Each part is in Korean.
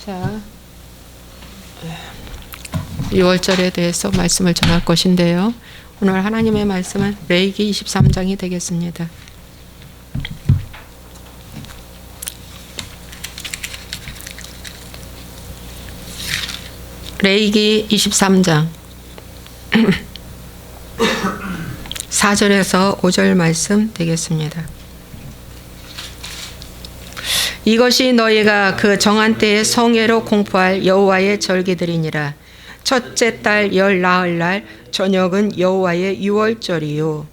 자, 6월절에 대해서 말씀을 전할 것인데요. 오늘 하나님의 말씀은 레위기 23장이 되겠습니다. 레위기 23장 4절에서 5절 말씀 되겠습니다. 이것이 너희가 그 정한 때에 성회로 공포할 여호와의 절기들이니라. 첫째 달 열 나흘날 저녁은 여호와의 유월절이요.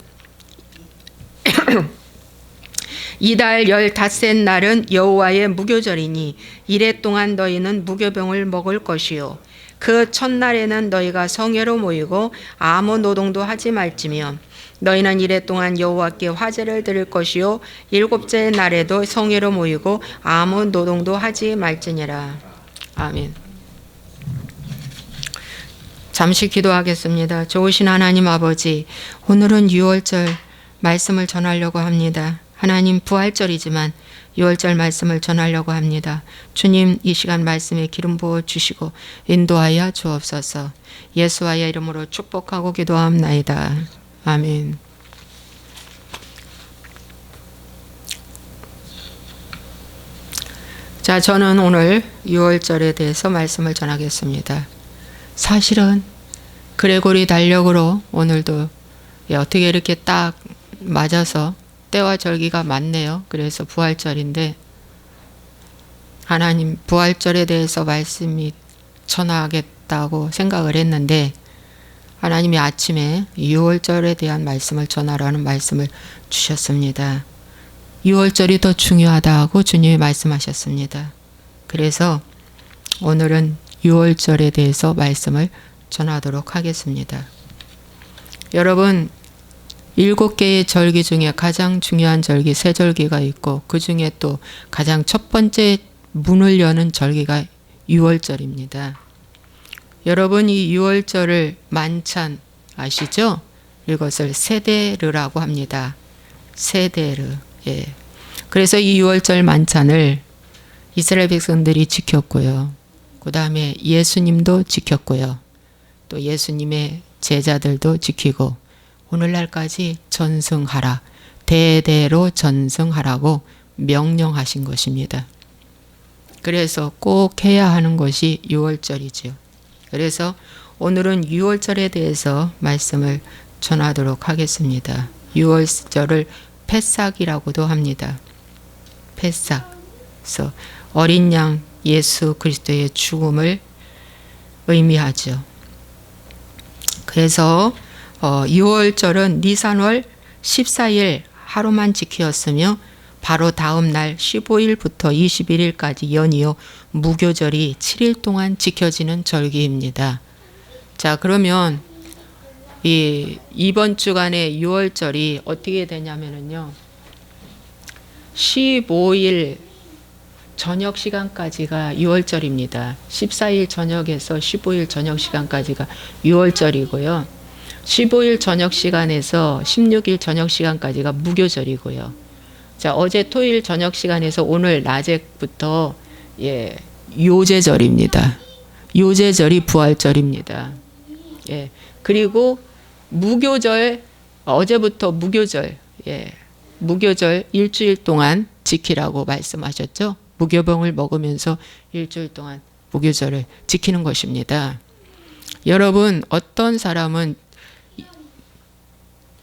이달 15셋 날은 여호와의 무교절이니 이래 동안 너희는 무교병을 먹을 것이요. 그 첫날에는 너희가 성회로 모이고 아무 노동도 하지 말지며 너희는 이래 동안 여호와께 화제를 드릴 것이요. 7째 날에도 성회로 모이고 아무 노동도 하지 말지니라. 아멘. 잠시 기도하겠습니다. 좋으신 하나님 아버지, 오늘은 6월절 말씀을 전하려고 합니다. 하나님, 부활절이지만 6월절 말씀을 전하려고 합니다. 주님, 이 시간 말씀에 기름 부어 주시고 인도하여 주옵소서. 예수와의 이름으로 축복하고 기도합나이다. 아멘. 자, 저는 오늘 6월절에 대해서 말씀을 전하겠습니다. 사실은 그레고리 달력으로 오늘도 어떻게 이렇게 딱 맞아서 때와 절기가 맞네요. 그래서 부활절인데 하나님 부활절에 대해서 말씀이 전하겠다고 생각을 했는데 하나님이 아침에 6월절에 대한 말씀을 전하라는 말씀을 주셨습니다. 6월절이 더 중요하다고 주님이 말씀하셨습니다. 그래서 오늘은 6월절에 대해서 말씀을 전하도록 하겠습니다. 여러분, 7개의 절기 중에 가장 중요한 절기 세 절기가 있고 그 중에 또 가장 첫 번째 문을 여는 절기가 6월절입니다. 여러분, 이 6월절을 만찬 아시죠? 이것을 세데르라고 합니다. 세데르. 예. 그래서 이 6월절 만찬을 이스라엘 백성들이 지켰고요. 그 다음에 예수님도 지켰고요. 또 예수님의 제자들도 지키고 오늘날까지 전승하라, 대대로 전승하라고 명령하신 것입니다. 그래서 꼭 해야 하는 것이 6월절이죠. 그래서 오늘은 6월절에 대해서 말씀을 전하도록 하겠습니다. 6월절을 패삭이라고도 합니다. 패삭. 그래서 어린 양 예수 그리스도의 죽음을 의미하죠. 그래서 6월절은 니산월 14일 하루만 지키었으며 바로 다음 날 15일부터 21일까지 연이어 무교절이 7일 동안 지켜지는 절기입니다. 자, 그러면 이번 주간의 6월절이 어떻게 되냐면요. 15일 저녁 시간까지가 6월절입니다. 14일 저녁에서 15일 저녁 시간까지가 6월절이고요. 15일 저녁 시간에서 16일 저녁 시간까지가 무교절이고요. 자, 어제 토요일 저녁 시간에서 오늘 낮에부터 요제절입니다. 요제절이 부활절입니다. 예. 그리고 무교절, 어제부터 무교절, 무교절 일주일 동안 지키라고 말씀하셨죠. 무교병을 먹으면서 일주일 동안 무교절을 지키는 것입니다. 여러분, 어떤 사람은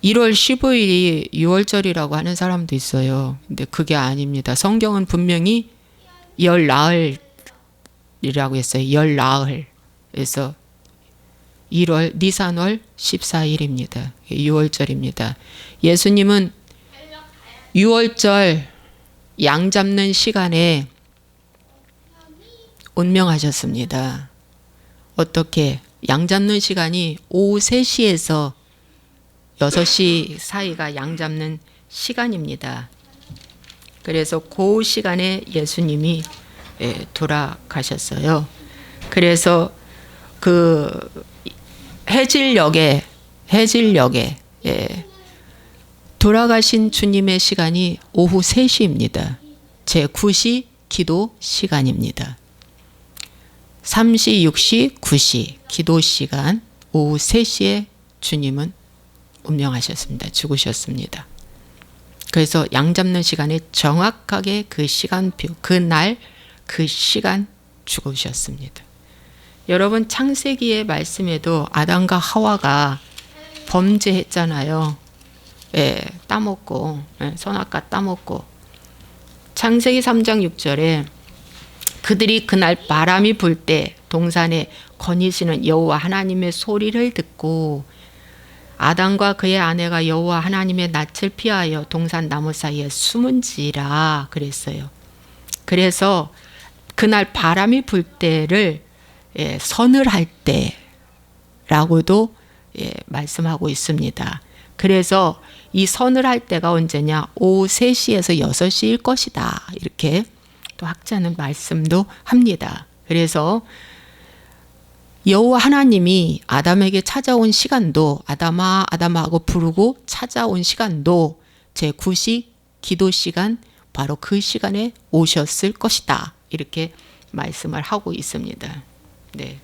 1월 15일이 6월절이라고 하는 사람도 있어요. 근데 그게 아닙니다. 성경은 분명히 열 나흘이라고 했어요. 열 나흘. 그래서 1월 니산월 14일입니다. 6월절입니다. 예수님은 6월절 양 잡는 시간에 운명하셨습니다. 어떻게? 양 잡는 시간이 오후 3시에서 6시 사이가 양 잡는 시간입니다. 그래서 그 시간에 예수님이 돌아가셨어요. 그래서 그 해질녘에 돌아가신 주님의 시간이 오후 3시입니다. 제9시 기도 시간입니다. 3시, 6시, 9시 기도 시간 오후 3시에 주님은 운명하셨습니다. 죽으셨습니다. 그래서 양 잡는 시간에 정확하게 그 시간표, 그날 그 시간 죽으셨습니다. 여러분 창세기의 말씀에도 아담과 하와가 범죄했잖아요. 예, 따먹고, 선악과 따먹고. 창세기 3장 6절에 그들이 그날 바람이 불 때 동산에 거니시는 여호와 하나님의 소리를 듣고 아담과 그의 아내가 여호와 하나님의 낯을 피하여 동산 나무 사이에 숨은지라 그랬어요. 그래서 그날 바람이 불 때를 서늘할 때라고도 말씀하고 있습니다. 그래서 이 서늘할 때가 언제냐? 오후 3시에서 6시일 것이다. 이렇게 또 학자는 말씀도 합니다. 그래서 여호와 하나님이 아담에게 찾아온 시간도 아담아 아담아 하고 부르고 찾아온 시간도 제9시 기도 시간 바로 그 시간에 오셨을 것이다. 이렇게 말씀을 하고 있습니다. 네.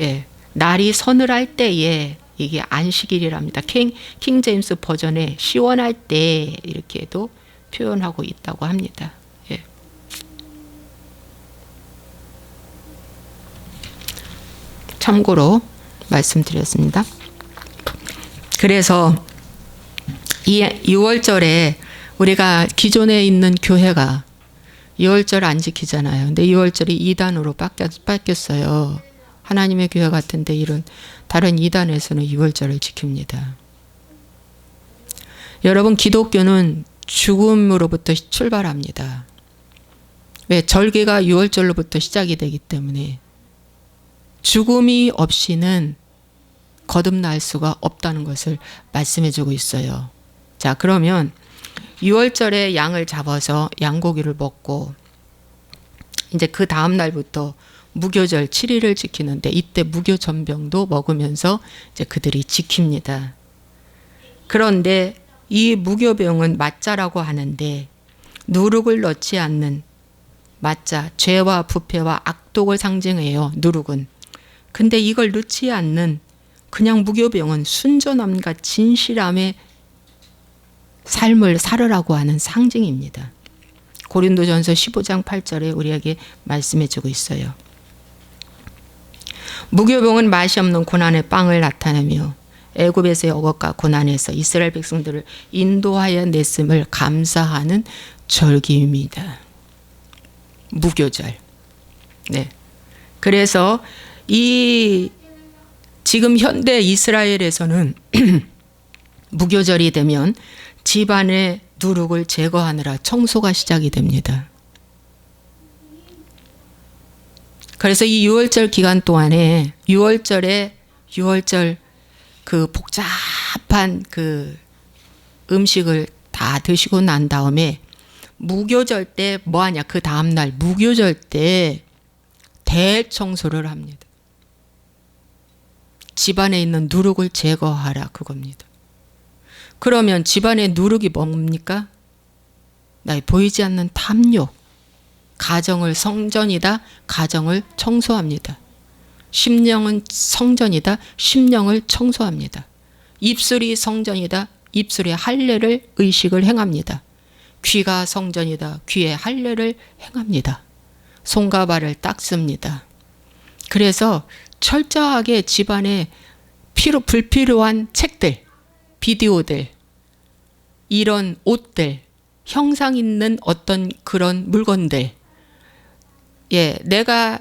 예. 날이 서늘할 때에 이게 안식일이랍니다. 킹 제임스 버전에 시원할 때 이렇게도 표현하고 있다고 합니다. 예. 참고로 말씀드렸습니다. 그래서 이 6월절에 우리가 기존에 있는 교회가 6월절 안 지키잖아요. 근데 6월절이 2단으로 바뀌었어요. 하나님의 교회 같은데 이런 다른 2단에서는 6월절을 지킵니다. 여러분 기독교는 죽음으로부터 출발합니다. 왜? 절기가 6월절로부터 시작이 되기 때문에 죽음이 없이는 거듭날 수가 없다는 것을 말씀해주고 있어요. 자, 그러면 6월절에 양을 잡아서 양고기를 먹고 이제 그 다음 날부터 무교절 7일을 지키는데 이때 무교전병도 먹으면서 이제 그들이 지킵니다. 그런데 이 무교병은 맞자라고 하는데 누룩을 넣지 않는 맞자, 죄와 부패와 악독을 상징해요. 누룩은. 근데 이걸 넣지 않는 그냥 무교병은 순전함과 진실함의 삶을 살으라고 하는 상징입니다. 고린도전서 15장 8절에 우리에게 말씀해주고 있어요. 무교병은 맛이 없는 고난의 빵을 나타내며 애굽에서의 억압과 고난에서 이스라엘 백성들을 인도하여 냈음을 감사하는 절기입니다. 무교절. 네. 그래서 이 지금 현대 이스라엘에서는 무교절이 되면 집안의 누룩을 제거하느라 청소가 시작이 됩니다. 그래서 이 6월절 기간 동안에 6월절 그 복잡한 그 음식을 다 드시고 난 다음에 무교절 때 뭐 하냐? 그 다음날 무교절 때 대청소를 합니다. 집안에 있는 누룩을 제거하라 그겁니다. 그러면 집안의 누룩이 뭡니까? 나의 보이지 않는 탐욕. 가정을 성전이다. 가정을 청소합니다. 심령은 성전이다. 심령을 청소합니다. 입술이 성전이다. 입술에 할례를 의식을 행합니다. 귀가 성전이다. 귀에 할례를 행합니다. 손과 발을 닦습니다. 그래서 철저하게 집안에 불필요한 책들, 비디오들, 이런 옷들, 형상 있는 어떤 그런 물건들, 내가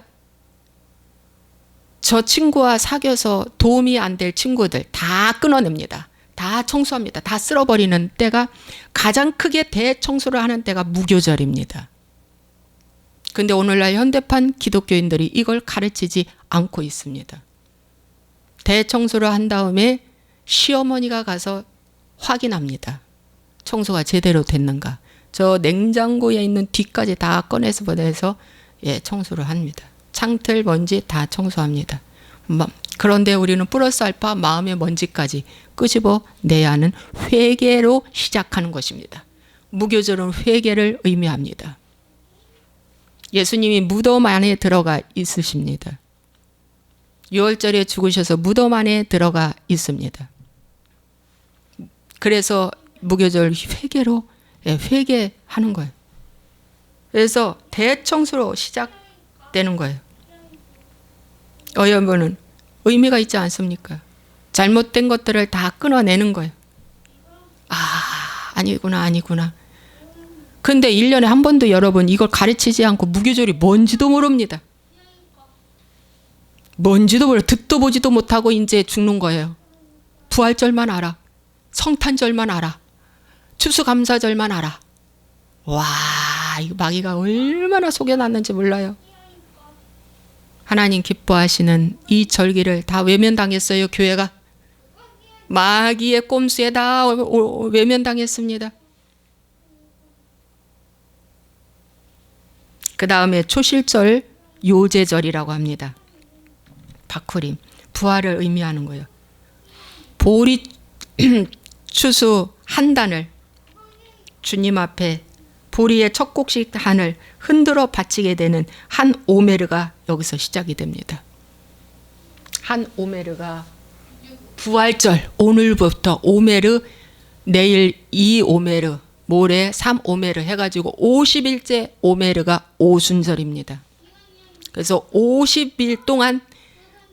저 친구와 사귀어서 도움이 안 될 친구들 다 끊어냅니다. 다 청소합니다. 다 쓸어버리는 때가 가장 크게 대청소를 하는 때가 무교절입니다. 근데 오늘날 현대판 기독교인들이 이걸 가르치지 않고 있습니다. 대청소를 한 다음에 시어머니가 가서 확인합니다. 청소가 제대로 됐는가. 저 냉장고에 있는 뒤까지 다 꺼내서 보내서 청소를 합니다. 창틀 먼지 다 청소합니다. 그런데 우리는 플러스 알파 마음의 먼지까지 끄집어내야 하는 회개로 시작하는 것입니다. 무교절은 회개를 의미합니다. 예수님이 무덤 안에 들어가 있으십니다. 6월절에 죽으셔서 무덤 안에 들어가 있습니다. 그래서 무교절 회개로 회개하는 거예요. 그래서 대청소로 시작되는 거예요. 여러분은 의미가 있지 않습니까? 잘못된 것들을 다 끊어내는 거예요. 아니구나 아니구나. 근데 1년에 한 번도 여러분 이걸 가르치지 않고 무교절이 뭔지도 모릅니다. 뭔지도 몰라. 듣도 보지도 못하고 이제 죽는 거예요. 부활절만 알아. 성탄절만 알아. 추수감사절만 알아. 와, 이거 마귀가 얼마나 속여놨는지 몰라요. 하나님 기뻐하시는 이 절기를 다 외면당했어요. 교회가 마귀의 꼼수에 다 외면당했습니다. 그 다음에 초실절 요제절이라고 합니다. 바쿠림, 부활을 의미하는 거예요. 보리 추수 한 단을 주님 앞에 보리의 첫 곡식 단을 흔들어 바치게 되는 한 오메르가 여기서 시작이 됩니다. 한 오메르가 부활절, 오늘부터 오메르, 내일 2오메르, 모레 3오메르 해가지고 50일째 오메르가 오순절입니다. 그래서 50일 동안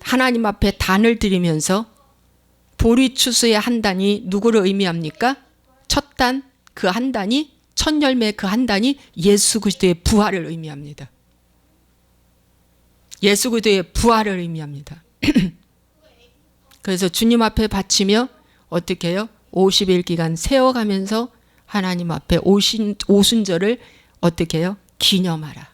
하나님 앞에 단을 드리면서 보리 추수의 한 단이 누구를 의미합니까? 첫 단, 그 한 단이, 첫 열매 그 한 단이 예수 그리스도의 부활을 의미합니다. 예수 그리스도의 부활을 의미합니다. 그래서 주님 앞에 바치며 어떻게 해요? 50일 기간 세워가면서 하나님 앞에 오순절을 어떻게 해요? 기념하라.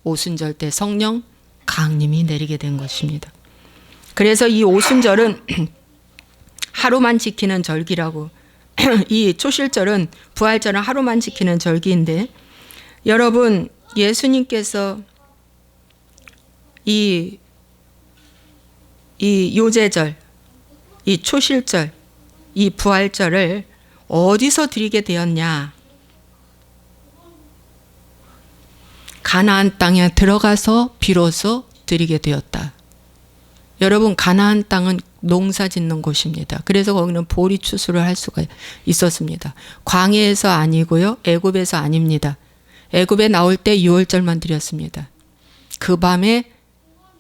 오순절 때 성령 강림이 내리게 된 것입니다. 그래서 이 오순절은 하루만 지키는 절기라고 이 초실절은 부활절은 하루만 지키는 절기인데 여러분 예수님께서 이 요제절, 이 초실절, 이 부활절을 어디서 드리게 되었냐? 가나안 땅에 들어가서 비로소 드리게 되었다. 여러분 가나안 땅은 농사 짓는 곳입니다. 그래서 거기는 보리 추수를 할 수가 있었습니다. 광야에서 아니고요. 애굽에서 아닙니다. 애굽에 나올 때 6월절만 드렸습니다. 그 밤에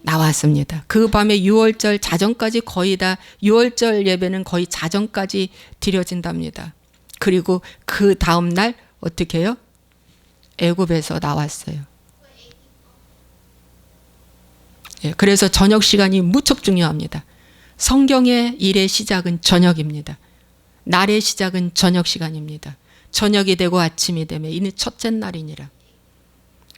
나왔습니다. 그 밤에 6월절 자정까지 거의 다 6월절 예배는 거의 자정까지 드려진답니다. 그리고 그 다음 날 어떻게 해요? 애굽에서 나왔어요. 그래서 저녁 시간이 무척 중요합니다. 성경의 일의 시작은 저녁입니다. 날의 시작은 저녁 시간입니다. 저녁이 되고 아침이 되면 이는 첫째 날이니라.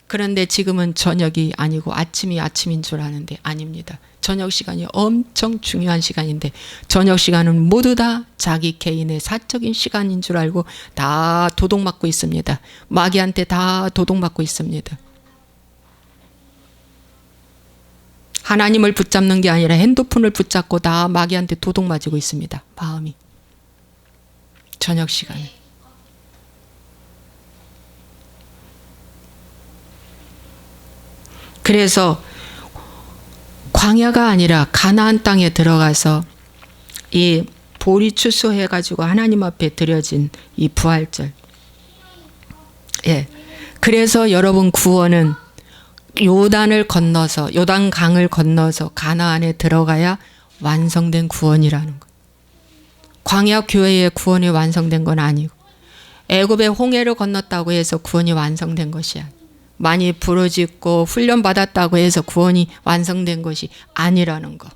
그런데 지금은 저녁이 아니고 아침이 아침인 줄 아는데 아닙니다. 저녁 시간이 엄청 중요한 시간인데 저녁 시간은 모두 다 자기 개인의 사적인 시간인 줄 알고 다 도둑맞고 있습니다. 마귀한테 다 도둑맞고 있습니다. 하나님을 붙잡는 게 아니라 핸드폰을 붙잡고 다 마귀한테 도둑맞고 있습니다. 마음이. 저녁 시간에. 그래서 광야가 아니라 가나안 땅에 들어가서 이 보리 추수해가지고 하나님 앞에 드려진 이 부활절. 그래서 여러분 구원은 요단을 건너서 요단강을 건너서 가나안에 들어가야 완성된 구원이라는 거. 광야 교회의 구원이 완성된 건 아니고 애굽의 홍해를 건넜다고 해서 구원이 완성된 것이 아니에요. 많이 부르짖고 훈련받았다고 해서 구원이 완성된 것이 아니라는 거.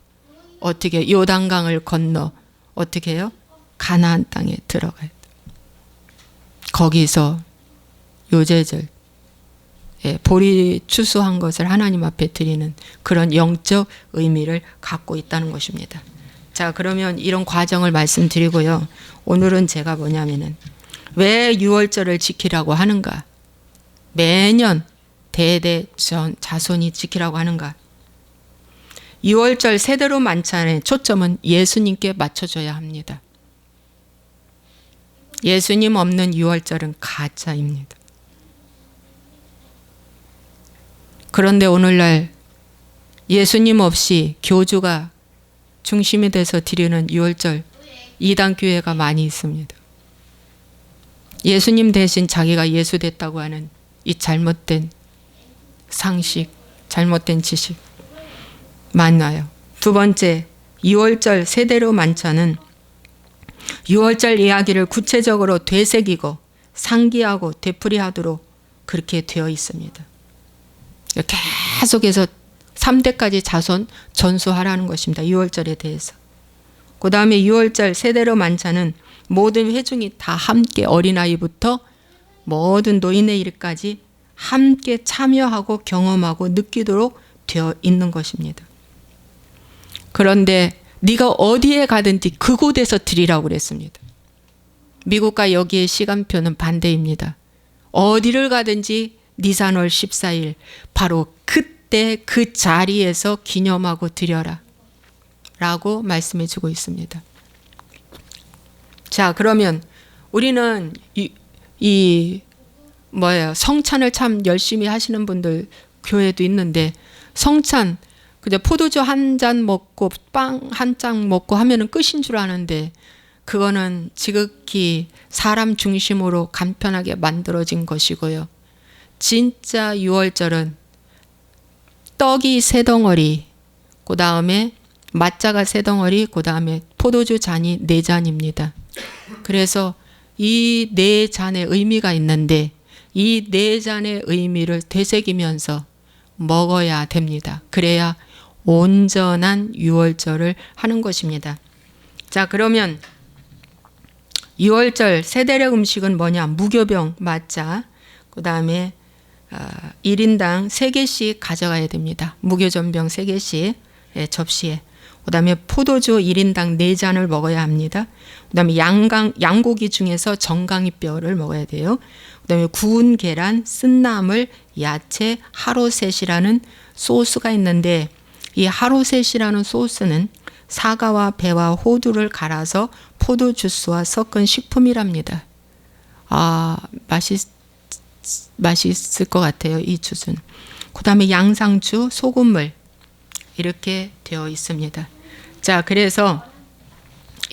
어떻게 요단강을 건너 어떻게 해요? 가나안 땅에 들어가야 돼. 거기서 요제절 보리 추수한 것을 하나님 앞에 드리는 그런 영적 의미를 갖고 있다는 것입니다. 자, 그러면 이런 과정을 말씀드리고요. 오늘은 제가 뭐냐면은 왜 6월절을 지키라고 하는가? 매년 대대 자손이 지키라고 하는가? 6월절 세대로 만찬의 초점은 예수님께 맞춰줘야 합니다. 예수님 없는 6월절은 가짜입니다. 그런데 오늘날 예수님 없이 교주가 중심이 돼서 드리는 유월절 이단교회가 많이 있습니다. 예수님 대신 자기가 예수 됐다고 하는 이 잘못된 상식, 잘못된 지식 많아요. 두 번째, 유월절 세대로 만찬은 유월절 이야기를 구체적으로 되새기고 상기하고 되풀이하도록 그렇게 되어 있습니다. 계속해서 3대까지 자손 전수하라는 것입니다. 유월절에 대해서. 그 다음에 유월절 세대로 만찬은 모든 회중이 다 함께 어린아이부터 모든 노인의 일까지 함께 참여하고 경험하고 느끼도록 되어 있는 것입니다. 그런데 네가 어디에 가든지 그곳에서 드리라고 그랬습니다. 미국과 여기의 시간표는 반대입니다. 어디를 가든지 니산월 14일 바로 그때 그 자리에서 기념하고 드려라 라고 말씀해 주고 있습니다. 자, 그러면 우리는 성찬을 참 열심히 하시는 분들 교회도 있는데, 성찬 그저 포도주 한 잔 먹고 빵 한 장 먹고 하면은 끝인 줄 아는데, 그거는 지극히 사람 중심으로 간편하게 만들어진 것이고요. 진짜 유월절은 떡이 3덩어리, 그 다음에 맛자가 3덩어리, 그 다음에 포도주 잔이 4잔입니다. 그래서 이 4잔의 의미가 있는데 이 4잔의 의미를 되새기면서 먹어야 됩니다. 그래야 온전한 유월절을 하는 것입니다. 자, 그러면 유월절 세대력 음식은 뭐냐? 무교병, 맛자, 그 다음에 1인당 3개씩 가져가야 됩니다. 무교전병 3개씩 접시에. 그 다음에 포도주 1인당 4잔을 먹어야 합니다. 그 다음에 양고기 중에서 정강이뼈를 먹어야 돼요. 그 다음에 구운 계란, 쓴나물, 야채, 하로셋이라는 소스가 있는데, 이 하로셋이라는 소스는 사과와 배와 호두를 갈아서 포도 주스와 섞은 식품이랍니다. 맛있을 것 같아요, 이 주스는. 그 다음에 양상추, 소금물 이렇게 되어 있습니다. 자, 그래서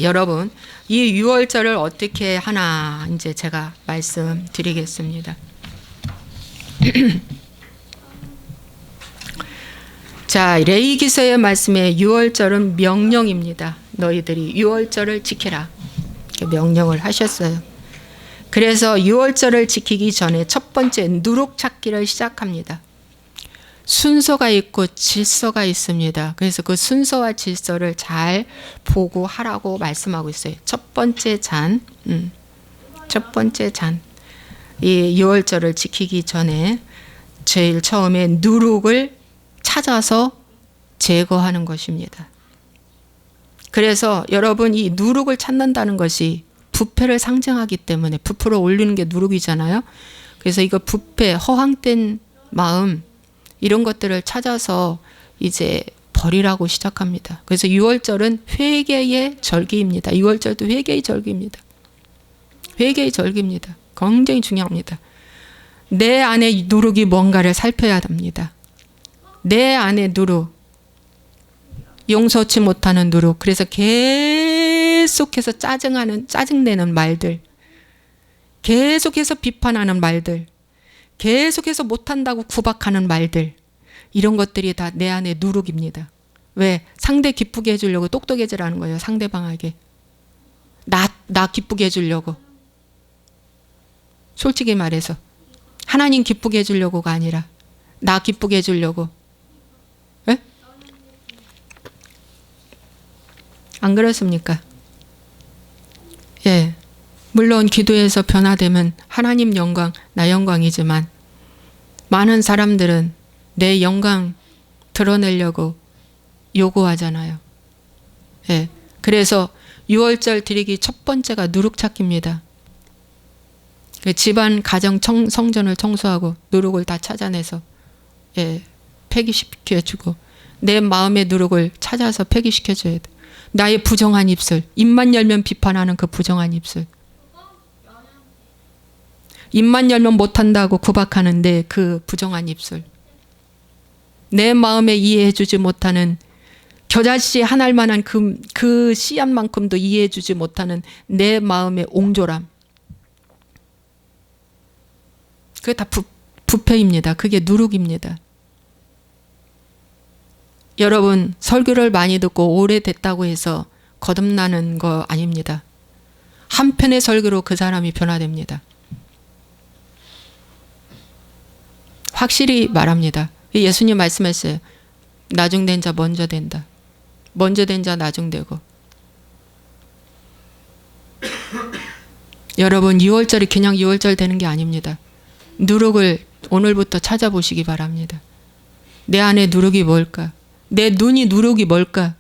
여러분 이 유월절을 어떻게 하나 이제 제가 말씀드리겠습니다. 자, 레위기서의 말씀에 유월절은 명령입니다. 너희들이 유월절을 지키라 이렇게 명령을 하셨어요. 그래서 유월절을 지키기 전에 첫 번째 누룩 찾기를 시작합니다. 순서가 있고 질서가 있습니다. 그래서 그 순서와 질서를 잘 보고 하라고 말씀하고 있어요. 첫 번째 잔, 이 유월절을 지키기 전에 제일 처음에 누룩을 찾아서 제거하는 것입니다. 그래서 여러분 이 누룩을 찾는다는 것이 부패를 상징하기 때문에, 부풀어 올리는 게 누룩이잖아요. 그래서 이거 부패, 허황된 마음 이런 것들을 찾아서 이제 버리라고 시작합니다. 그래서 유월절은 회개의 절기입니다. 유월절도 회개의 절기입니다. 회개의 절기입니다. 굉장히 중요합니다. 내 안에 누룩이 뭔가를 살펴야 합니다. 내 안에 누룩, 용서치 못하는 누룩, 그래서 계속해서 짜증내는 말들, 계속해서 비판하는 말들, 계속해서 못한다고 구박하는 말들, 이런 것들이 다 내 안에 누룩입니다. 왜? 상대 기쁘게 해주려고 똑똑해지라는 거예요. 상대방에게 나 기쁘게 해주려고. 솔직히 말해서 하나님 기쁘게 해주려고가 아니라 나 기쁘게 해주려고. 에? 안 그렇습니까? 예. 물론 기도해서 변화되면 하나님 영광, 나 영광이지만 많은 사람들은 내 영광 드러내려고 요구하잖아요. 예. 그래서 유월절 드리기 첫 번째가 누룩 찾기입니다. 집안 가정 성전을 청소하고 누룩을 다 찾아내서 폐기시켜주고, 내 마음의 누룩을 찾아서 폐기시켜줘야 돼. 나의 부정한 입술, 입만 열면 비판하는 그 부정한 입술, 입만 열면 못한다고 구박하는데 그 부정한 입술, 내 마음에 이해해주지 못하는 겨자씨 한 알만한 그 씨앗만큼도 이해해주지 못하는 내 마음의 옹졸함. 그게 다 부패입니다. 그게 누룩입니다. 여러분, 설교를 많이 듣고 오래됐다고 해서 거듭나는 거 아닙니다. 한 편의 설교로 그 사람이 변화됩니다. 확실히 말합니다. 예수님 말씀했어요. 나중된 자 먼저 된다. 먼저 된 자 나중되고. 여러분, 6월절이 그냥 6월절 되는 게 아닙니다. 누룩을 오늘부터 찾아보시기 바랍니다. 내 안에 누룩이 뭘까? 내 눈이 누룩이 뭘까?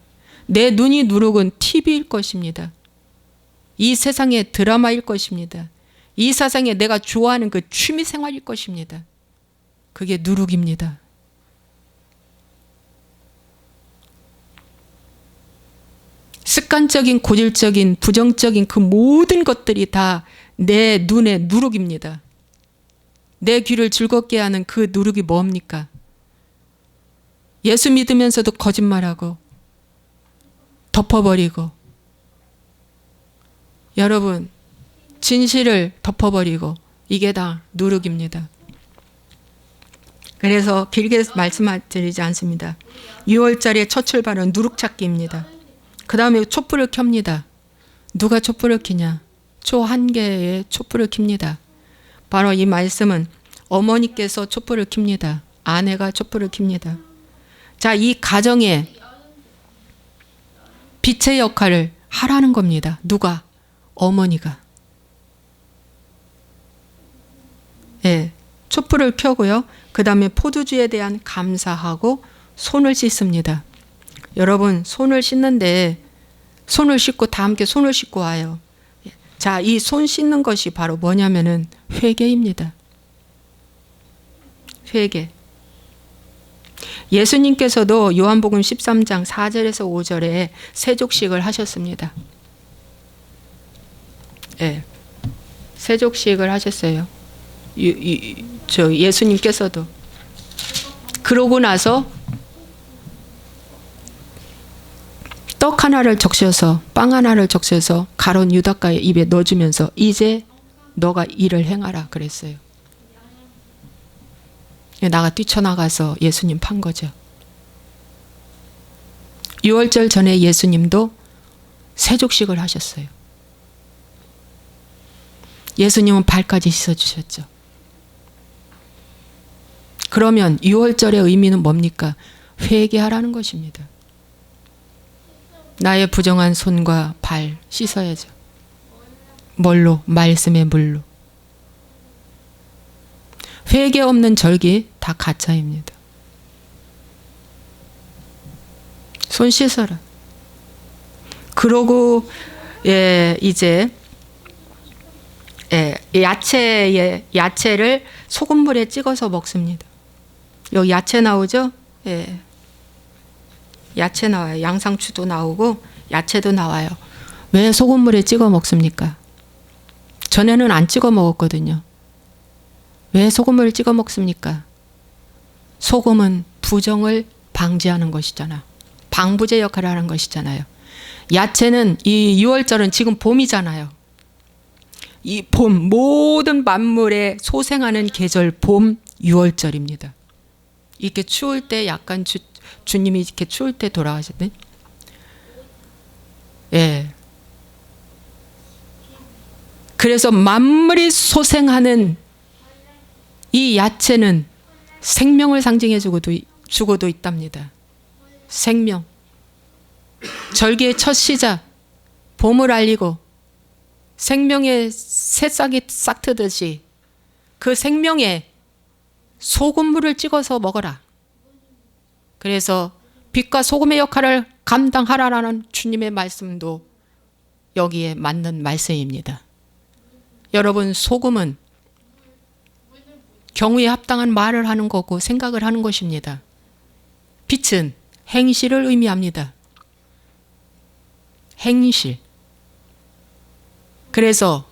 내 눈이 누룩은 TV일 것입니다. 이 세상의 드라마일 것입니다. 이 세상에 내가 좋아하는 그 취미 생활일 것입니다. 그게 누룩입니다. 습관적인, 고질적인, 부정적인 그 모든 것들이 다 내 눈의 누룩입니다. 내 귀를 즐겁게 하는 그 누룩이 뭡니까? 예수 믿으면서도 거짓말하고 덮어버리고, 여러분, 진실을 덮어버리고, 이게 다 누룩입니다. 그래서 길게 말씀드리지 않습니다. 6월절의 첫 출발은 누룩 찾기입니다. 그 다음에 촛불을 켭니다. 누가 촛불을 켜냐? 초 한 개의 촛불을 켭니다. 바로 이 말씀은 어머니께서 촛불을 켭니다. 아내가 촛불을 켭니다. 자, 이 가정에 빛의 역할을 하라는 겁니다. 누가? 어머니가. 예, 촛불을 켜고요. 그 다음에 포도주에 대한 감사하고 손을 씻습니다. 여러분, 손을 씻는데 손을 씻고 다 함께 손을 씻고 와요. 자, 이 손 씻는 것이 바로 뭐냐면은 회개입니다. 회개. 예수님께서도 요한복음 13장 4절에서 5절에 세족식을 하셨습니다. 예, 세족식을 하셨어요. 예수님께서도. 그러고 나서 떡 하나를 적셔서, 빵 하나를 적셔서 가룟 유다가의 입에 넣어주면서 이제 너가 일을 행하라 그랬어요. 나가 뛰쳐나가서 예수님 판 거죠. 6월절 전에 예수님도 세족식을 하셨어요. 예수님은 발까지 씻어주셨죠. 그러면 6월절의 의미는 뭡니까? 회개하라는 것입니다. 나의 부정한 손과 발 씻어야죠. 뭘로? 말씀의 물로. 회개 없는 절기 다 가짜입니다. 손 씻어라. 그러고 이제 야채를 소금물에 찍어서 먹습니다. 여기 야채 나오죠? 예. 야채 나와요. 양상추도 나오고 야채도 나와요. 왜 소금물에 찍어 먹습니까? 전에는 안 찍어 먹었거든요. 왜 소금을 찍어 먹습니까? 소금은 부정을 방지하는 것이잖아. 방부제 역할을 하는 것이잖아요. 야채는 이 6월절은 지금 봄이잖아요. 이 봄, 모든 만물에 소생하는 계절 봄 6월절입니다. 이렇게 추울 때 약간 주님이 이렇게 추울 때 돌아가셨네. 예. 그래서 만물이 소생하는 이 야채는 생명을 상징해 주고도 있답니다. 생명. 절기의 첫 시작, 봄을 알리고 생명의 새싹이 싹 트듯이 그 생명에 소금물을 찍어서 먹어라. 그래서 빛과 소금의 역할을 감당하라라는 주님의 말씀도 여기에 맞는 말씀입니다. 여러분, 소금은 경우에 합당한 말을 하는 거고 생각을 하는 것입니다. 빛은 행실을 의미합니다. 행실. 그래서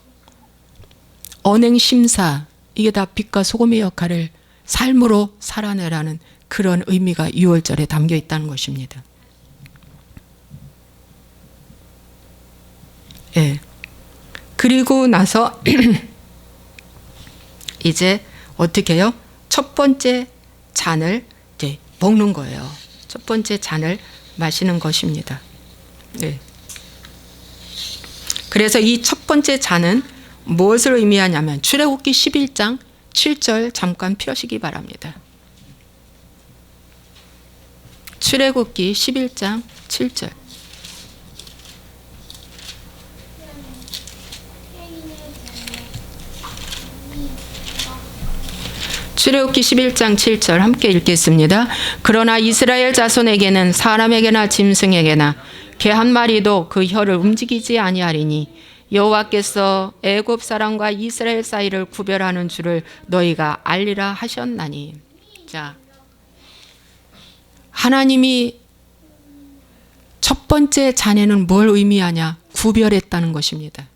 언행심사, 이게 다 빛과 소금의 역할을 삶으로 살아내라는 그런 의미가 6월절에 담겨 있다는 것입니다. 예. 그리고 나서 이제 어떻게 해요? 첫 번째 잔을 이제 먹는 거예요. 첫 번째 잔을 마시는 것입니다. 예. 그래서 이 첫 번째 잔은 무엇을 의미하냐면 출애굽기 11장 7절 잠깐 펴시기 바랍니다. 출애굽기 11장 7절. 출애굽기 11장 7절 함께 읽겠습니다. 그러나 이스라엘 자손에게는 사람에게나 짐승에게나 개 한 마리도 그 혀를 움직이지 아니하리니 여호와께서 애굽 사람과 이스라엘 사이를 구별하는 줄을 너희가 알리라 하셨나니. 자, 하나님이 첫 번째 잔에는 뭘 의미하냐? 구별했다는 것입니다.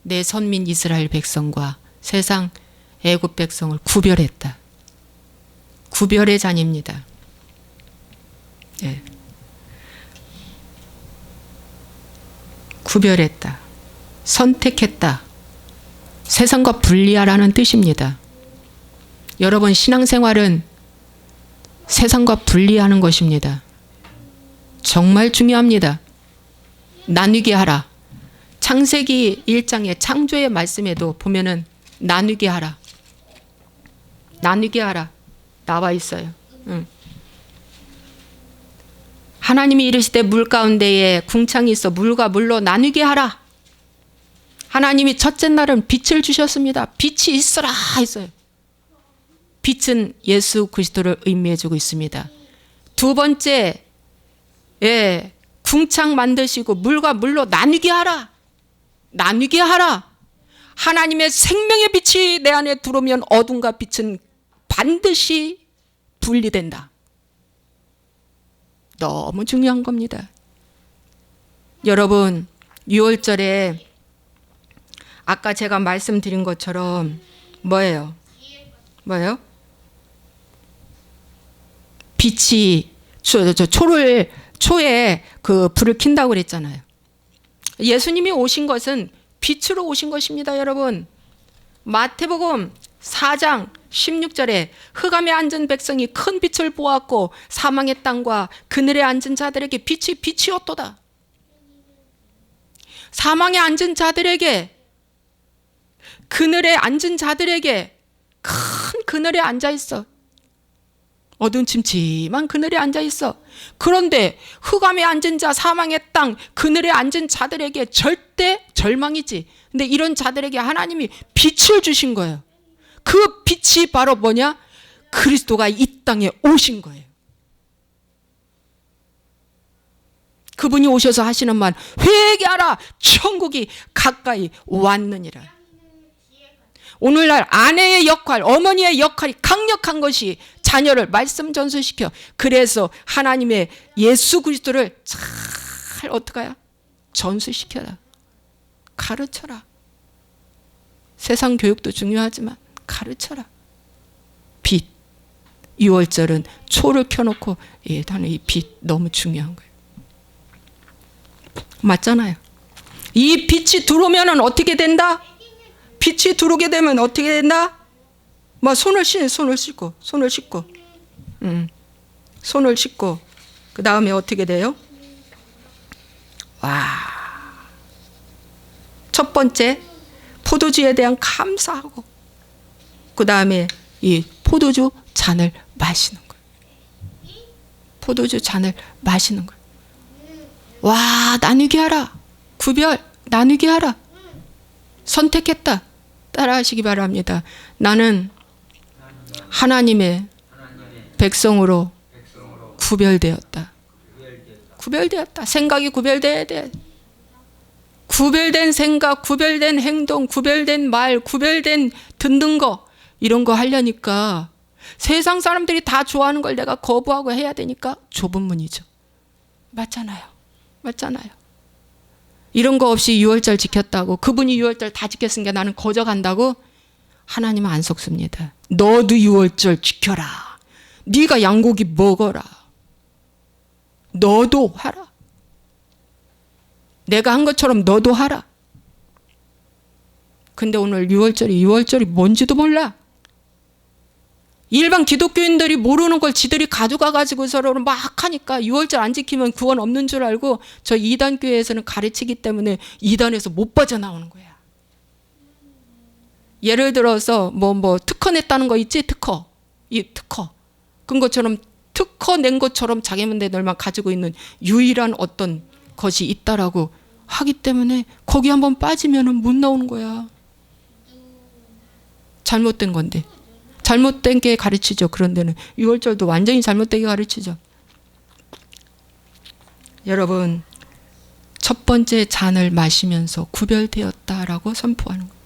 내 선민 이스라엘 백성과 세상 애굽 백성을 구별했다. 구별의 잔입니다. 예. 구별했다. 선택했다. 세상과 분리하라는 뜻입니다. 여러분, 신앙생활은 세상과 분리하는 것입니다. 정말 중요합니다. 나누게 하라. 창세기 1장의 창조의 말씀에도 보면은 나누게 하라. 나누게 하라. 나와 있어요. 응. 하나님이 이르시되 물 가운데에 궁창이 있어 물과 물로 나누게 하라. 하나님이 첫째 날은 빛을 주셨습니다. 빛이 있으라 했어요. 빛은 예수 그리스도를 의미해주고 있습니다. 두 번째, 예, 궁창 만드시고 물과 물로 나누게 하라. 나누게 하라. 하나님의 생명의 빛이 내 안에 들어오면 어둠과 빛은 반드시 분리된다. 너무 중요한 겁니다. 여러분, 6월절에 아까 제가 말씀드린 것처럼 뭐예요? 뭐예요? 빛이 초에 그 불을 킨다고 그랬잖아요. 예수님이 오신 것은 빛으로 오신 것입니다, 여러분. 마태복음 4장 16절에 흑암에 앉은 백성이 큰 빛을 보았고 사망의 땅과 그늘에 앉은 자들에게 빛이 빛이었도다. 사망에 앉은 자들에게, 그늘에 앉은 자들에게, 큰 그늘에 앉아 있어. 어두운 침침한 그늘에 앉아 있어. 그런데 흑암에 앉은 자, 사망의 땅, 그늘에 앉은 자들에게 절대 절망이지. 근데 이런 자들에게 하나님이 빛을 주신 거예요. 그 빛이 바로 뭐냐? 그리스도가 이 땅에 오신 거예요. 그분이 오셔서 하시는 말, 회개하라, 천국이 가까이 왔느니라. 오늘날 아내의 역할, 어머니의 역할이 강력한 것이 자녀를 말씀 전수시켜. 그래서 하나님의 예수 그리스도를 잘 어떡해요? 전수시켜라. 가르쳐라. 세상 교육도 중요하지만 가르쳐라. 빛. 6월절은 초를 켜놓고, 예, 나는 이 빛 너무 중요한 거예요. 맞잖아요. 이 빛이 들어오면 어떻게 된다? 빛이 들어오게 되면 어떻게 된다? 뭐 손을 씻고 손을 씻고 그 다음에 어떻게 돼요? 와, 첫 번째 포도주에 대한 감사하고 그 다음에 이 포도주 잔을 마시는 거예요. 포도주 잔을 마시는 거예요. 와, 나누게 하라. 구별, 나누게 하라. 선택했다. 따라하시기 바랍니다. 나는 하나님의 백성으로 구별되었다. 구별되었다. 생각이 구별돼야 돼. 구별된 생각, 구별된 행동, 구별된 말, 구별된 듣는 거, 이런 거 하려니까 세상 사람들이 다 좋아하는 걸 내가 거부하고 해야 되니까 좁은 문이죠. 맞잖아요. 맞잖아요. 이런 거 없이 6월절 지켰다고, 그분이 6월절 다 지켰으니까 나는 거저 간다고? 하나님은 안 속습니다. 너도 유월절 지켜라. 네가 양고기 먹어라. 너도 하라. 내가 한 것처럼 너도 하라. 근데 오늘 유월절이 뭔지도 몰라. 일반 기독교인들이 모르는 걸 지들이 가져가가지고 서로 막 하니까 유월절 안 지키면 구원 없는 줄 알고 저 이단교회에서는 가르치기 때문에 이단에서 못 빠져나오는 거야. 예를 들어서 뭐 특허 냈다는 거 있지? 특허. 그런 것처럼 특허 낸 것처럼 자기네들만 가지고 있는 유일한 어떤 것이 있다라고 하기 때문에 거기 한번 빠지면은 못 나오는 거야. 잘못된 건데. 잘못된 게 가르치죠. 그런 데는 유월절도 완전히 잘못되게 가르치죠. 여러분, 첫 번째 잔을 마시면서 구별되었다라고 선포하는 거예요.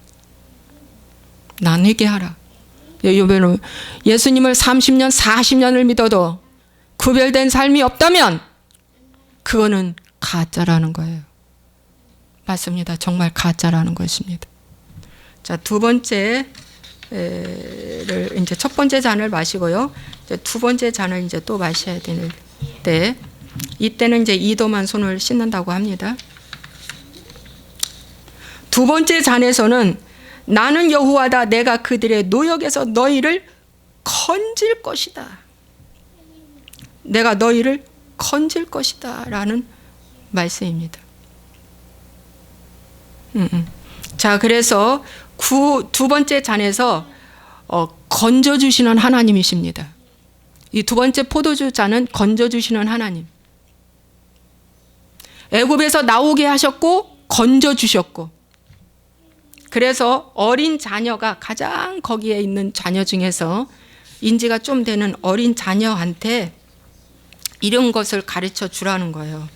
나누게 하라. 여러분, 예수님을 30년, 40년을 믿어도 구별된 삶이 없다면 그거는 가짜라는 거예요. 맞습니다. 정말 가짜라는 것입니다. 자, 두 번째 이제 첫 번째 잔을 마시고요. 이제 두 번째 잔을 이제 또 마셔야 되는데 이때는 이제 이도만 손을 씻는다고 합니다. 두 번째 잔에서는 나는 여호와다. 내가 그들의 노역에서 너희를 건질 것이다. 내가 너희를 건질 것이다 라는 말씀입니다. 자, 그래서 두 번째 잔에서 건져주시는 하나님이십니다. 이 두 번째 포도주 잔은 건져주시는 하나님. 애굽에서 나오게 하셨고 건져주셨고, 그래서 어린 자녀가 가장 거기에 있는 자녀 중에서 인지가 좀 되는 어린 자녀한테 이런 것을 가르쳐 주라는 거예요.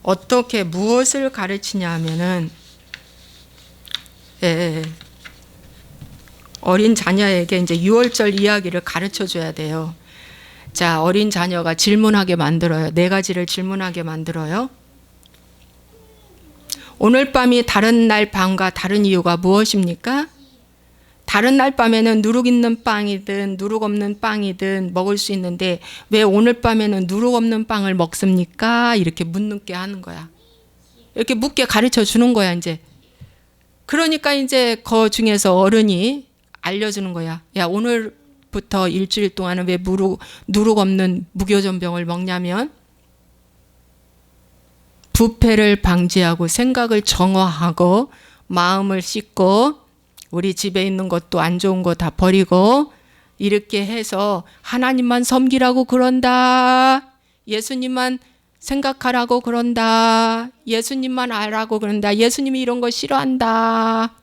어떻게 무엇을 가르치냐 하면은 어린 자녀에게 이제 유월절 이야기를 가르쳐 줘야 돼요. 자, 어린 자녀가 질문하게 만들어요. 네 가지를 질문하게 만들어요. 오늘 밤이 다른 날 밤과 다른 이유가 무엇입니까? 다른 날 밤에는 누룩 있는 빵이든 누룩 없는 빵이든 먹을 수 있는데 왜 오늘 밤에는 누룩 없는 빵을 먹습니까? 이렇게 묻게 하는 거야. 이렇게 묻게 가르쳐 주는 거야, 이제. 그러니까 이제 그 중에서 어른이 알려주는 거야. 야, 오늘부터 일주일 동안은 왜 누룩 없는 무교전병을 먹냐면 부패를 방지하고 생각을 정화하고 마음을 씻고 우리 집에 있는 것도 안 좋은 거 다 버리고 이렇게 해서 하나님만 섬기라고 그런다. 예수님만 생각하라고 그런다. 예수님만 알라고 그런다. 예수님이 이런 거 싫어한다.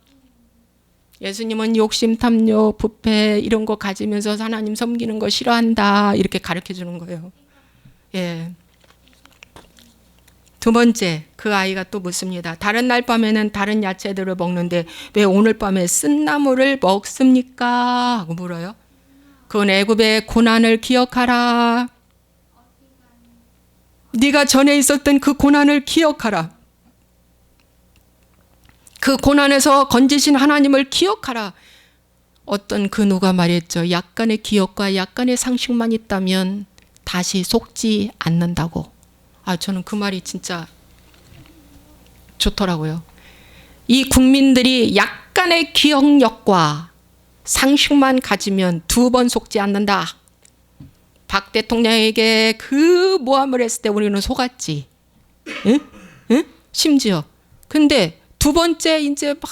예수님은 욕심, 탐욕, 부패 이런 거 가지면서 하나님 섬기는 거 싫어한다. 이렇게 가르쳐 주는 거예요. 예. 두 번째, 그 아이가 또 묻습니다. 다른 날 밤에는 다른 야채들을 먹는데 왜 오늘 밤에 쓴나물을 먹습니까? 하고 물어요. 그건 애굽의 고난을 기억하라. 네가 전에 있었던 그 고난을 기억하라. 그 고난에서 건지신 하나님을 기억하라. 어떤 그 누가 말했죠. 약간의 기억과 약간의 상식만 있다면 다시 속지 않는다고. 저는 그 말이 진짜 좋더라고요. 이 국민들이 약간의 기억력과 상식만 가지면 두 번 속지 않는다. 박 대통령에게 그 모함을 했을 때 우리는 속았지. 응? 응? 심지어. 근데 두 번째 이제 막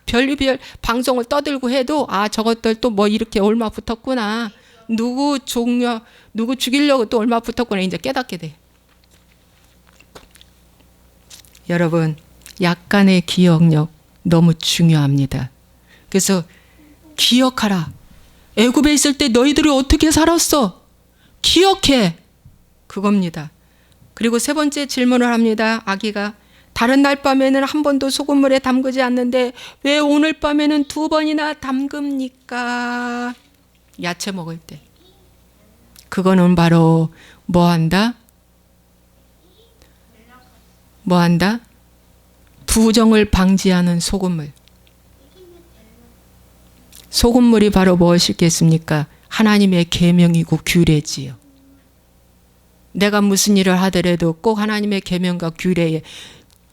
별의별 방송을 떠들고 해도 저것들 또 뭐 이렇게 얼마 붙었구나. 누구 죽이려고 또 얼마 붙었구나. 이제 깨닫게 돼. 여러분, 약간의 기억력 너무 중요합니다. 그래서 기억하라. 애굽에 있을 때 너희들이 어떻게 살았어? 기억해. 그겁니다. 그리고 세 번째 질문을 합니다. 아기가 다른 날 밤에는 한 번도 소금물에 담그지 않는데 왜 오늘 밤에는 두 번이나 담급니까? 야채 먹을 때. 그거는 바로 뭐 한다? 뭐 한다? 부정을 방지하는 소금물. 소금물이 바로 무엇이겠습니까? 하나님의 계명이고 규례지요. 내가 무슨 일을 하더라도 꼭 하나님의 계명과 규례에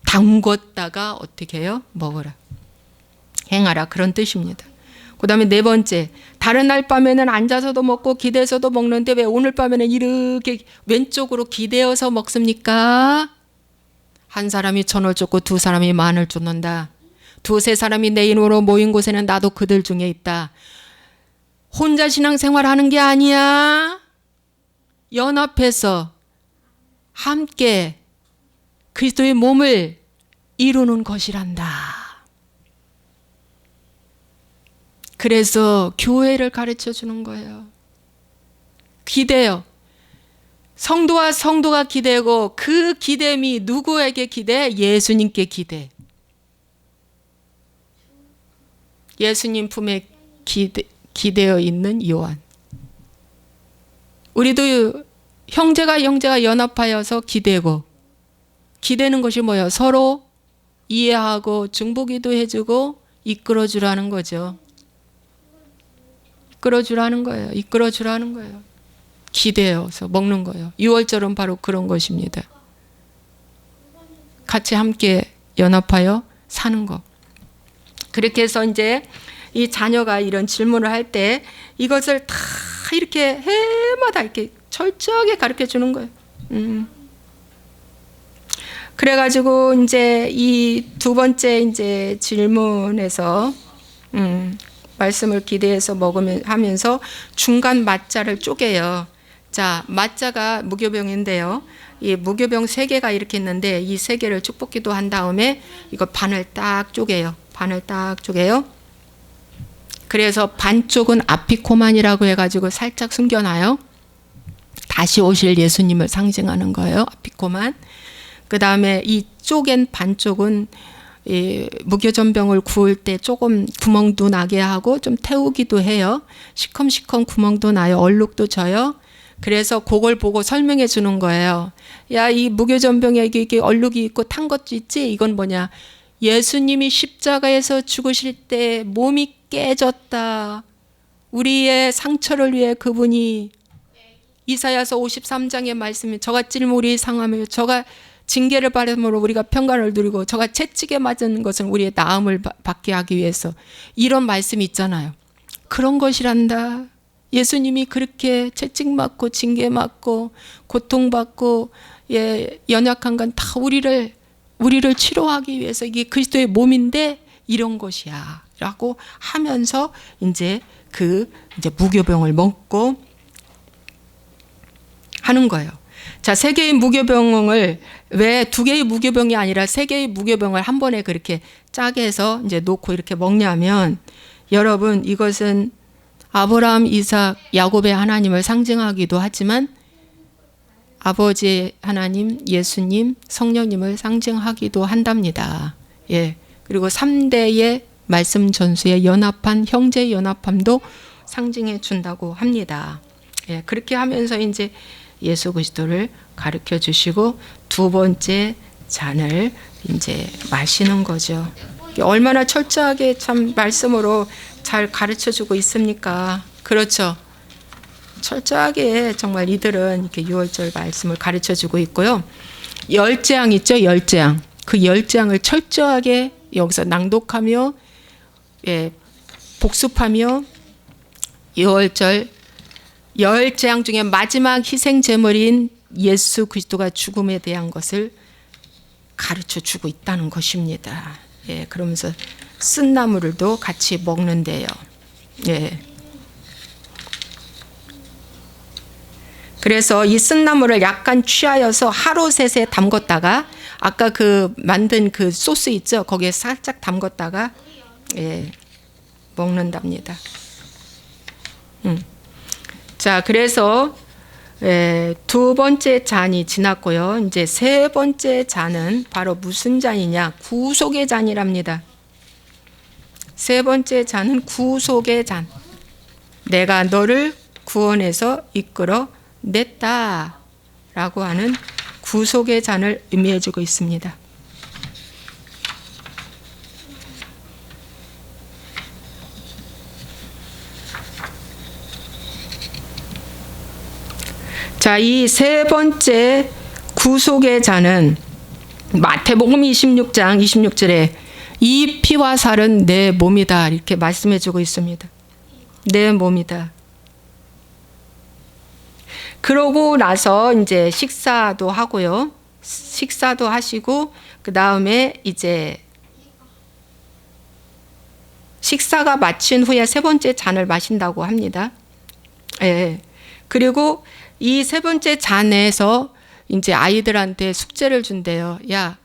담궜다가 어떻게 해요? 먹어라. 행하라. 그런 뜻입니다. 그 다음에 네 번째, 다른 날 밤에는 앉아서도 먹고 기대서도 먹는데 왜 오늘 밤에는 이렇게 왼쪽으로 기대어서 먹습니까? 한 사람이 1,000을 쫓고 두 사람이 10,000을 쫓는다. 두세 사람이 내 이름으로 모인 곳에는 나도 그들 중에 있다. 혼자 신앙생활하는 게 아니야. 연합해서 함께 그리스도의 몸을 이루는 것이란다. 그래서 교회를 가르쳐 주는 거예요. 기대요. 성도와 성도가 기대고 그 기대임이 누구에게 기대? 예수님께 기대. 예수님 품에 기대어 있는 요한. 우리도 형제가 연합하여서 기대고, 기대는 것이 뭐예요? 서로 이해하고 중보기도 해주고 이끌어주라는 거죠. 이끌어주라는 거예요. 이끌어주라는 거예요. 기대어서 먹는 거예요. 유월절은 바로 그런 것입니다. 같이 함께 연합하여 사는 거. 그렇게 해서 이제 이 자녀가 이런 질문을 할 때 이것을 다 이렇게 해마다 이렇게 철저하게 가르쳐 주는 거예요. 그래가지고 이제 이 두 번째 이제 질문에서 말씀을 기대해서 하면서 중간 맞자를 쪼개요. 자, 맞자가 무교병인데요. 이 무교병 3개가 이렇게 있는데 이 3개를 축복기도 한 다음에 이거 반을 딱 쪼개요. 반을 딱 쪼개요. 그래서 반쪽은 아피코만이라고 해가지고 살짝 숨겨놔요. 다시 오실 예수님을 상징하는 거예요. 아피코만. 그 다음에 이 쪼갠 반쪽은 이 무교전병을 구울 때 조금 구멍도 나게 하고 좀 태우기도 해요. 시컴시컴 구멍도 나요. 얼룩도 져요. 그래서 그걸 보고 설명해 주는 거예요. 야, 이 무교전병에 이게 얼룩이 있고 탄 것도 있지? 이건 뭐냐? 예수님이 십자가에서 죽으실 때 몸이 깨졌다. 우리의 상처를 위해 그분이 이사야서 53장의 말씀이 저가 찔물이 상하며 저가 징계를 받음으로 우리가 평강을 누리고 저가 채찍에 맞은 것은 우리의 나음을 받게 하기 위해서 이런 말씀이 있잖아요. 그런 것이란다. 예수님이 그렇게 채찍 맞고 징계 맞고 고통받고 연약한 건 다 우리를 치료하기 위해서 이게 그리스도의 몸인데 이런 것이야 라고 하면서 이제 이제 무교병을 먹고 하는 거예요. 자, 3개의 무교병을 왜 2개의 무교병이 아니라 3개의 무교병을 한 번에 그렇게 짜게 해서 이제 놓고 이렇게 먹냐면 여러분 이것은 아브라함, 이삭, 야곱의 하나님을 상징하기도 하지만 아버지 하나님, 예수님, 성령님을 상징하기도 한답니다. 예. 그리고 3대의 말씀 전수의 연합한 형제 연합함도 상징해 준다고 합니다. 예. 그렇게 하면서 이제 예수 그리스도를 가르쳐 주시고 두 번째 잔을 이제 마시는 거죠. 얼마나 철저하게 참 말씀으로 잘 가르쳐 주고 있습니까? 그렇죠. 철저하게 정말 이들은 이렇게 유월절 말씀을 가르쳐 주고 있고요. 10재앙 있죠? 10재앙. 그 10재앙을 철저하게 여기서 낭독하며 복습하며 유월절 10재앙 중에 마지막 희생 제물인 예수 그리스도가 죽음에 대한 것을 가르쳐 주고 있다는 것입니다. 예, 그러면서 쓴 나물도 같이 먹는데요. 예. 그래서 이 쓴 나물을 약간 취하여서 하루 셋에 담궜다가 아까 그 만든 그 소스 있죠? 거기에 살짝 담궜다가 먹는답니다. 자, 그래서 두 번째 잔이 지났고요. 이제 세 번째 잔은 바로 무슨 잔이냐? 구속의 잔이랍니다. 세 번째 잔은 구속의 잔. 내가 너를 구원해서 이끌어 냈다 라고 하는 구속의 잔을 의미해주고 있습니다. 자, 이 세 번째 구속의 잔은 마태복음 26장 26절에 이 피와 살은 내 몸이다 이렇게 말씀해 주고 있습니다. 내 몸이다. 그러고 나서 이제 식사도 하고요. 식사도 하시고 그 다음에 이제 식사가 마친 후에 세 번째 잔을 마신다고 합니다. 예. 그리고 이 세 번째 잔에서 이제 아이들한테 숙제를 준대요. 야,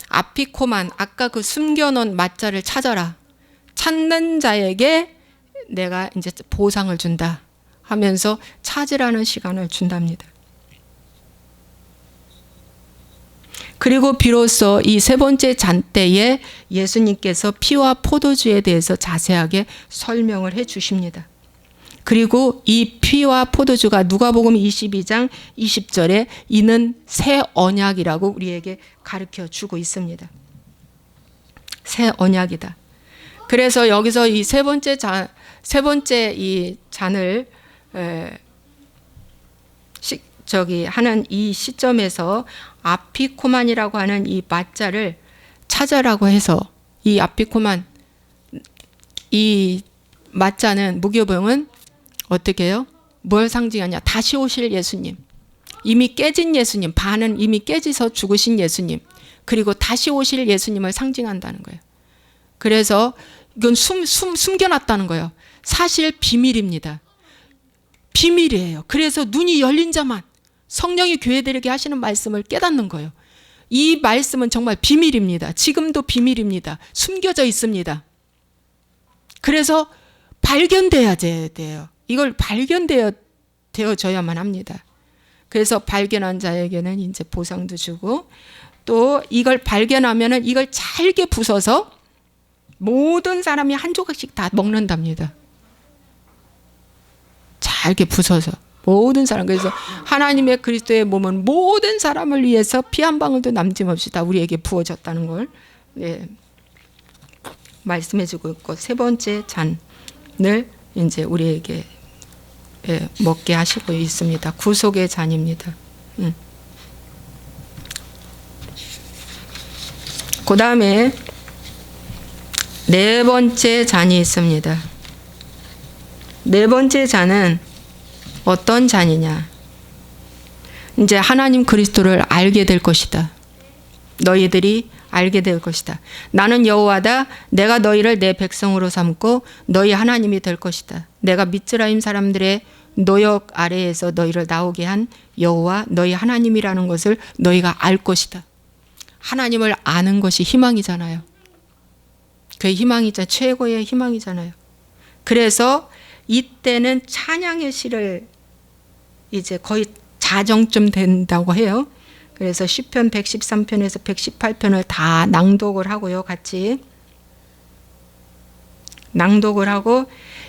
아피코만 아까 그 숨겨놓은 맞자를 찾아라. 찾는 자에게 내가 이제 보상을 준다 하면서 찾으라는 시간을 준답니다. 그리고 비로소 이 세 번째 잔 때에 예수님께서 피와 포도주에 대해서 자세하게 설명을 해 주십니다. 그리고 이 피와 포도주가 누가복음 22장 20절에 이는 새 언약이라고 우리에게 가르쳐 주고 있습니다. 새 언약이다. 그래서 여기서 이 세 번째 이 잔을 하는 이 시점에서 아피코만이라고 하는 이 맞자를 찾아라고 해서 이 아피코만 이 맞자는 무교병은 어떻게 해요? 뭘 상징하냐? 다시 오실 예수님. 이미 깨진 예수님, 반은 이미 깨지서 죽으신 예수님, 그리고 다시 오실 예수님을 상징한다는 거예요. 그래서 이건 숨겨놨다는 거예요. 사실 비밀입니다. 비밀이에요. 그래서 눈이 열린 자만 성령이 교회들에게 하시는 말씀을 깨닫는 거예요. 이 말씀은 정말 비밀입니다. 지금도 비밀입니다. 숨겨져 있습니다. 그래서 발견돼야 돼요. 이걸 되어져야만 합니다. 그래서 발견한 자에게는 이제 보상도 주고 또 이걸 발견하면은 이걸 잘게 부숴서 모든 사람이 한 조각씩 다 먹는답니다. 잘게 부숴서 모든 사람. 그래서 하나님의 그리스도의 몸은 모든 사람을 위해서 피 한 방울도 남김없이 다 우리에게 부어졌다는 걸 말씀해주고 있고 세 번째 잔을 이제 우리에게 먹게 하시고 있습니다. 구속의 잔입니다. 그 다음에 네 번째 잔이 있습니다. 네 번째 잔은 어떤 잔이냐? 이제 하나님 그리스도를 알게 될 것이다. 너희들이 알게 될 것이다. 나는 여호와다. 내가 너희를 내 백성으로 삼고 너희 하나님이 될 것이다. 내가 미스라임 사람들의 노역 아래에서 너희를 나오게 한 여호와 너희 하나님이라는 것을 너희가 알 것이다. 하나님을 아는 것이 희망이잖아요. 그 희망이자 최고의 희망이잖아요. 그래서 이때는 찬양의 시를 이제 거의 자정쯤 된다고 해요. 그래서 시편 113편에서 118편을 다 낭독을 하고요. 같이 낭독을 하고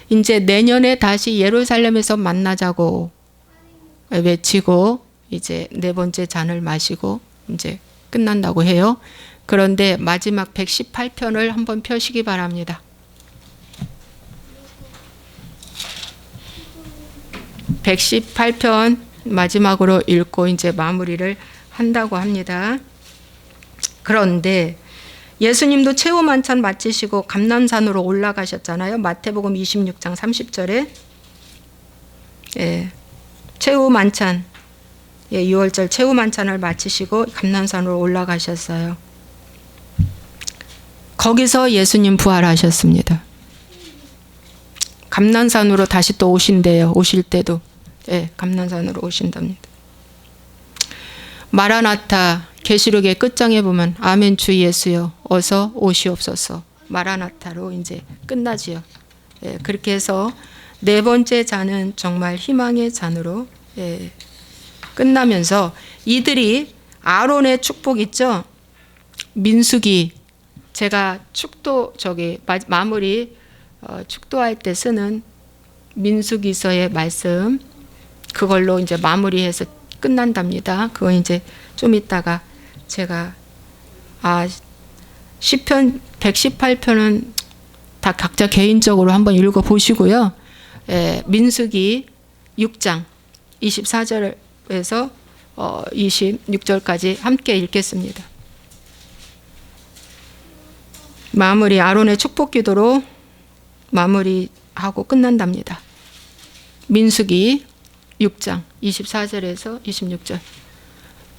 이제 내년에 다시 예루살렘에서 만나자고 외치고 이제 네 번째 잔을 마시고 이제 끝난다고 해요. 그런데 마지막 118편을 한번 펴시기 바랍니다. 118편 마지막으로 읽고 이제 마무리를 한다고 합니다. 그런데 예수님도 최후 만찬 마치시고 감람산으로 올라가셨잖아요. 마태복음 26장 30절에 최후 만찬 6월절 최후 만찬을 마치시고 감람산으로 올라가셨어요. 거기서 예수님 부활하셨습니다. 감람산으로 다시 또 오신대요. 오실 때도 감람산으로 오신답니다. 마라나타 계시록의 끝장에 보면 아멘 주 예수여 어서 오시옵소서. 마라나타로 이제 끝나지요. 그렇게 해서 네 번째 잔은 정말 희망의 잔으로 끝나면서 이들이 아론의 축복 있죠. 민수기 제가 축도 마무리 축도할 때 쓰는 민수기서의 말씀 그걸로 이제 마무리해서 끝난답니다. 그거 이제 좀 이따가 제가 시편 118편은 다 각자 개인적으로 한번 읽어 보시고요. 민수기 6장 24절 16절에서 26절까지 함께 읽겠습니다. 마무리, 아론의 축복 기도로 마무리하고 끝난답니다. 민수기 6장 24절에서 26절.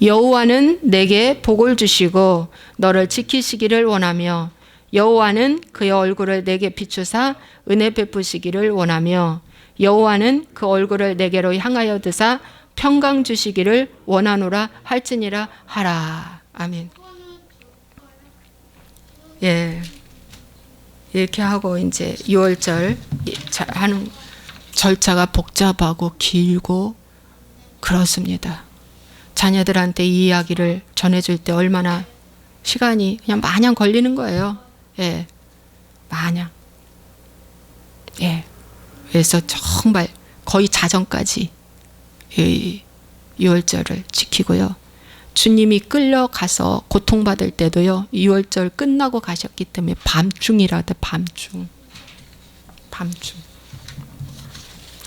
여호와는 내게 복을 주시고 너를 지키시기를 원하며 여호와는 그의 얼굴을 내게 비추사 은혜 베푸시기를 원하며 여호와는 그 얼굴을 내게로 향하여 드사 평강 주시기를 원하노라 할지니라 하라. 아멘. 예, 이렇게 하고 이제 6월절 하는 절차가 복잡하고 길고 그렇습니다. 자녀들한테 이 이야기를 전해줄 때 얼마나 시간이 그냥 마냥 걸리는 거예요. 예, 마냥. 예, 그래서 정말 거의 자정까지 이 6월절을 지키고요. 주님이 끌려가서 고통받을 때도요, 6월절 끝나고 가셨기 때문에 밤중이라도 밤중.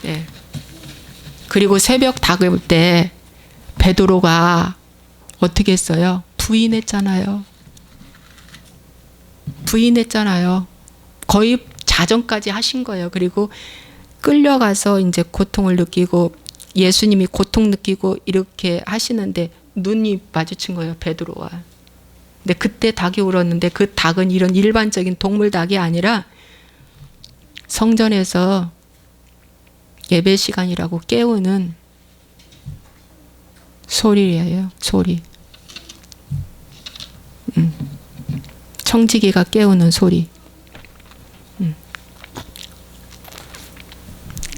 예. 그리고 새벽 다가올 때 베드로가 어떻게 했어요? 부인했잖아요. 거의 자정까지 하신 거예요. 그리고 끌려가서 이제 고통을 느끼고 예수님이 고통 느끼고 이렇게 하시는데 눈이 마주친 거예요, 베드로와. 근데 그때 닭이 울었는데 그 닭은 이런 일반적인 동물 닭이 아니라 성전에서 예배 시간이라고 깨우는 소리예요, 소리. 청지기가 깨우는 소리.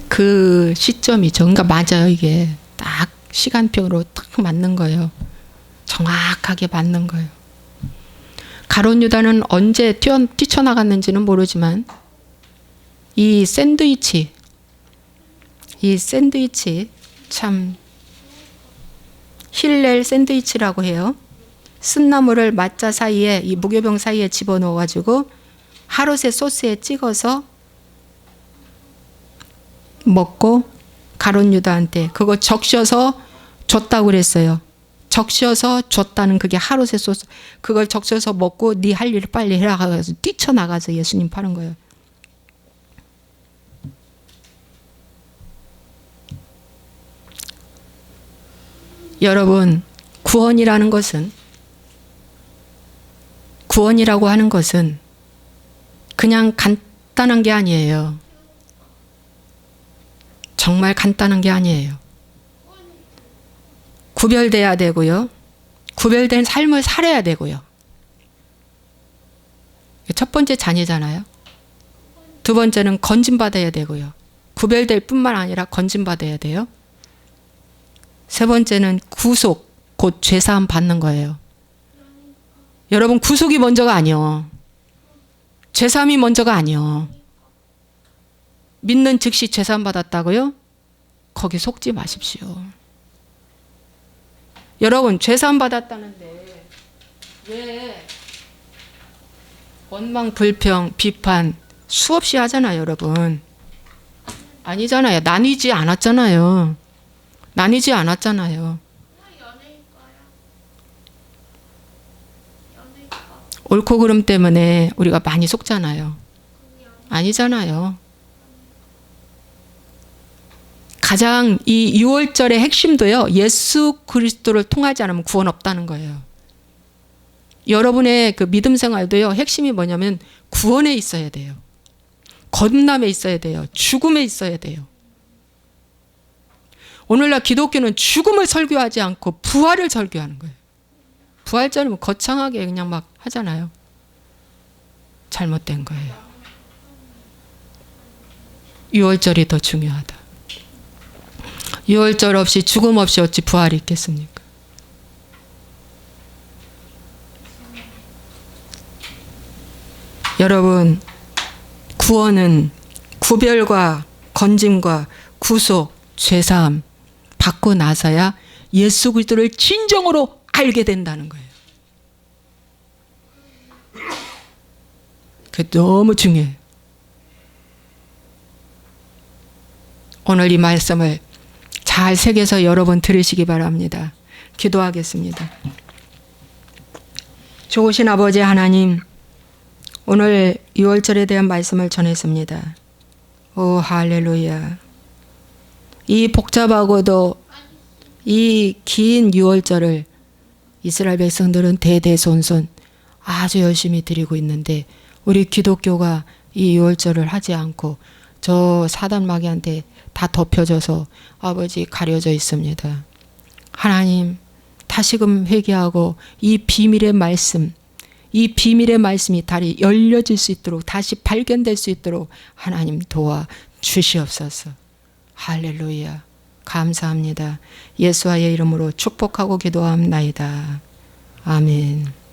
그 시점이죠. 그러니까 맞아요, 이게. 딱 시간표로 딱 맞는 거예요. 정확하게 맞는 거예요. 가룟 유다는 언제 뛰쳐나갔는지는 모르지만 이 샌드위치 참 힐렐 샌드위치라고 해요. 쓴나물을 마짜 사이에 이 무교병 사이에 집어넣어 가지고 하루새 소스에 찍어서 먹고 가룟 유다한테 그거 적셔서 줬다고 그랬어요. 적셔서 줬다는 그게 하루새 소스. 그걸 적셔서 먹고 네 할 일을 빨리 해라 해서 뛰쳐나가서 예수님 파는 거예요. 여러분, 구원이라고 하는 것은 그냥 간단한 게 아니에요. 정말 간단한 게 아니에요. 구별돼야 되고요. 구별된 삶을 살아야 되고요. 첫 번째 자녀잖아요. 두 번째는 건진받아야 되고요. 구별될 뿐만 아니라 건진받아야 돼요. 세 번째는 구속, 곧 죄사함 받는 거예요. 여러분, 구속이 먼저가 아니요. 죄사함이 먼저가 아니요. 믿는 즉시 죄사함 받았다고요? 거기 속지 마십시오. 여러분, 죄사함 받았다는데 왜 원망, 불평, 비판 수없이 하잖아요, 여러분. 아니잖아요. 나뉘지 않았잖아요. 옳고 그름 때문에 우리가 많이 속잖아요. 아니잖아요. 가장 이 6월절의 핵심도요, 예수 그리스도를 통하지 않으면 구원 없다는 거예요. 여러분의 그 믿음 생활도요, 핵심이 뭐냐면 구원에 있어야 돼요. 거듭남에 있어야 돼요. 죽음에 있어야 돼요. 오늘날 기독교는 죽음을 설교하지 않고 부활을 설교하는 거예요. 부활절은 거창하게 그냥 막 하잖아요. 잘못된 거예요. 6월절이 더 중요하다. 6월절 없이 죽음 없이 어찌 부활이 있겠습니까? 여러분, 구원은 구별과 건짐과 구속, 죄사함 받고 나서야 예수 그리스도를 진정으로 알게 된다는 거예요. 그게 너무 중요해요. 오늘 이 말씀을 잘 새겨서 여러분 들으시기 바랍니다. 기도하겠습니다. 좋으신 아버지 하나님, 오늘 6월절에 대한 말씀을 전했습니다. 오 할렐루야. 이 복잡하고도 이 긴 6월절을 이스라엘 백성들은 대대손손 아주 열심히 드리고 있는데 우리 기독교가 이 6월절을 하지 않고 저 사단마귀한테 다 덮여져서 아버지 가려져 있습니다. 하나님, 다시금 회개하고 이 비밀의 말씀, 이 비밀의 말씀이 다시 열려질 수 있도록, 다시 발견될 수 있도록 하나님 도와 주시옵소서. 할렐루야. 감사합니다. 예수와의 이름으로 축복하고 기도합나이다. 아멘.